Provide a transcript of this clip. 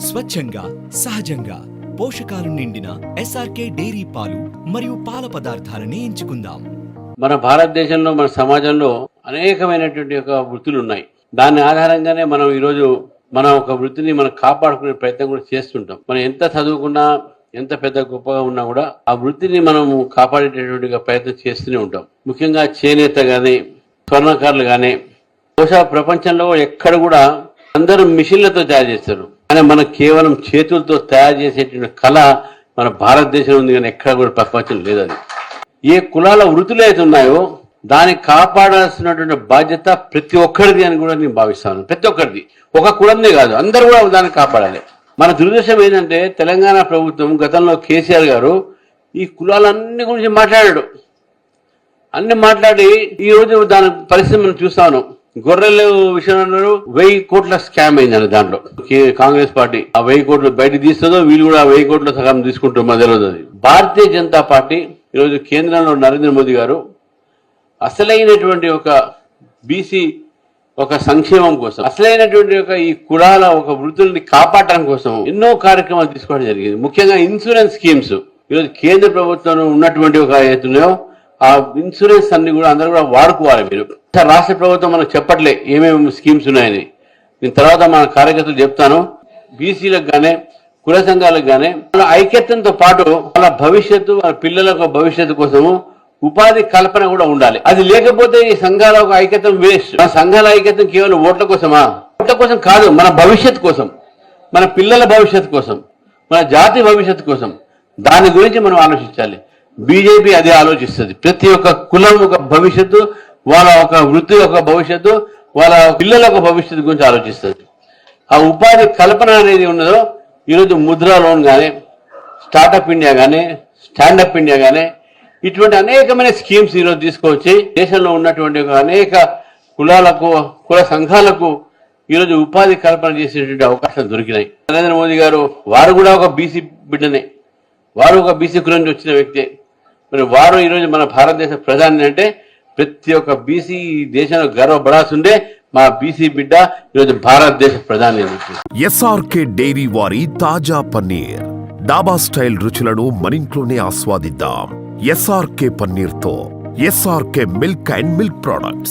స్వచ్ఛంగా సహజంగా పోషకాలు నిండిన ఎస్ఆర్కే డైరీ పాలు మరియు పాల పదార్థాలని ఎంచుకుందాం. మన భారతదేశంలో మన సమాజంలో అనేకమైనటువంటి ఒక వృత్తులు ఉన్నాయి. దాని ఆధారంగానే మనం ఈరోజు మన ఒక వృత్తిని మనం కాపాడుకునే ప్రయత్నం కూడా చేస్తుంటాం. మనం ఎంత చదువుకున్నా ఎంత పెద్ద గొప్పగా ఉన్నా కూడా ఆ వృత్తిని మనము కాపాడేటటువంటి ప్రయత్నం చేస్తూనే ఉంటాం. ముఖ్యంగా చేనేత గానీ స్వర్ణకారులు గానీ బహుశా ప్రపంచంలో ఎక్కడ కూడా అందరూ మిషన్లతో తయారు చేస్తారు, కానీ మనం కేవలం చేతులతో తయారు చేసేటువంటి కళ మన భారతదేశంలో ఉంది, కానీ ఎక్కడ కూడా ప్రపంచం లేదు. అది ఏ కులాల వృత్తులు అయితే ఉన్నాయో దాన్ని కాపాడాల్సినటువంటి బాధ్యత ప్రతి ఒక్కరిది అని కూడా నేను భావిస్తాను. ప్రతి ఒక్కరిది, ఒక కులందే కాదు, అందరూ కూడా దాన్ని కాపాడాలి. మన దురదృష్టం ఏంటంటే తెలంగాణ ప్రభుత్వం గతంలో కేసీఆర్ గారు ఈ కులాలన్నీ గురించి మాట్లాడాడు. అన్ని మాట్లాడి ఈ రోజు దాని పరిస్థితి మనం చూస్తాను. గొర్రెల విషయంలో 1000 కోట్ల స్కామ్ అయిందని దాంట్లో కాంగ్రెస్ పార్టీ ఆ 1000 కోట్లు బయట తీస్తుందో వీళ్ళు కూడా 1000 కోట్ల సగం తీసుకుంటారు మన తెలియదు. భారతీయ జనతా పార్టీ ఈరోజు కేంద్రంలో నరేంద్ర మోదీ గారు అసలైనటువంటి ఒక బీసీ ఒక సంక్షేమం కోసం, అసలైనటువంటి ఒక ఈ కులాల ఒక వృత్తుల్ని కాపాడటం కోసం ఎన్నో కార్యక్రమాలు తీసుకోవడం జరిగింది. ముఖ్యంగా ఇన్సూరెన్స్ స్కీమ్స్ ఈరోజు కేంద్ర ప్రభుత్వంలో ఉన్నటువంటి ఒక ఏతున్నాయో ఆ ఇన్సూరెన్స్ అన్ని కూడా అందరూ కూడా వాడుకోవాలి. మీరు రాష్ట్ర ప్రభుత్వం మనకు చెప్పట్లే ఏమేమి స్కీమ్స్ ఉన్నాయని. నేను తర్వాత మన కార్యకర్తలు చెప్తాను. బీసీలకు గానే కుల సంఘాలకు గానే వాళ్ళ ఐక్యతంతో పాటు వాళ్ళ భవిష్యత్తు, వాళ్ళ పిల్లల భవిష్యత్తు కోసము ఉపాధి కల్పన కూడా ఉండాలి. అది లేకపోతే ఈ సంఘాల ఒక ఐక్యతం వేస్ట్. మన సంఘాల ఐక్యతం కేవలం ఓట్ల కోసమా? ఓట్ల కోసం కాదు, మన భవిష్యత్తు కోసం, మన పిల్లల భవిష్యత్తు కోసం, మన జాతి భవిష్యత్తు కోసం. దాని గురించి మనం ఆలోచించాలి. బీజేపీ అదే ఆలోచిస్తుంది. ప్రతి ఒక్క కులం ఒక భవిష్యత్తు, వాళ్ళ ఒక వృత్తి యొక్క భవిష్యత్తు, వాళ్ళ పిల్లల ఒక భవిష్యత్తు గురించి ఆలోచిస్తుంది. ఆ ఉపాధి కల్పన అనేది ఉన్నదో ఈరోజు ముద్రా లోన్ కానీ, స్టార్టప్ ఇండియా కానీ, స్టాండప్ ఇండియా కానీ ఇటువంటి అనేకమైన స్కీమ్స్ ఈరోజు తీసుకొచ్చి దేశంలో ఉన్నటువంటి అనేక కులాలకు కుల సంఘాలకు ఈరోజు ఉపాధి కల్పన చేసేటువంటి అవకాశాలు దొరికినాయి. నరేంద్ర మోదీ గారు వారు కూడా ఒక బీసీ బిడ్డనే, వారు ఒక బీసీ కులం నుంచి వచ్చిన వ్యక్తే. మరి వారు ఈరోజు మన భారతదేశ ప్రధాని అంటే ప్రతి ఒక్క బీసీ దేశంలో గర్వపడాల్సిందే మా బీసీ బిడ్డ ఈరోజు భారతదేశ ప్రధాని. ఎస్ఆర్కే డైరీ వారి తాజా పన్నీర్, డాబా స్టైల్ రుచులను మనింట్లోనే ఆస్వాదిద్దాం. ఎస్ఆర్కే పన్నీర్ తో SRK milk and milk products.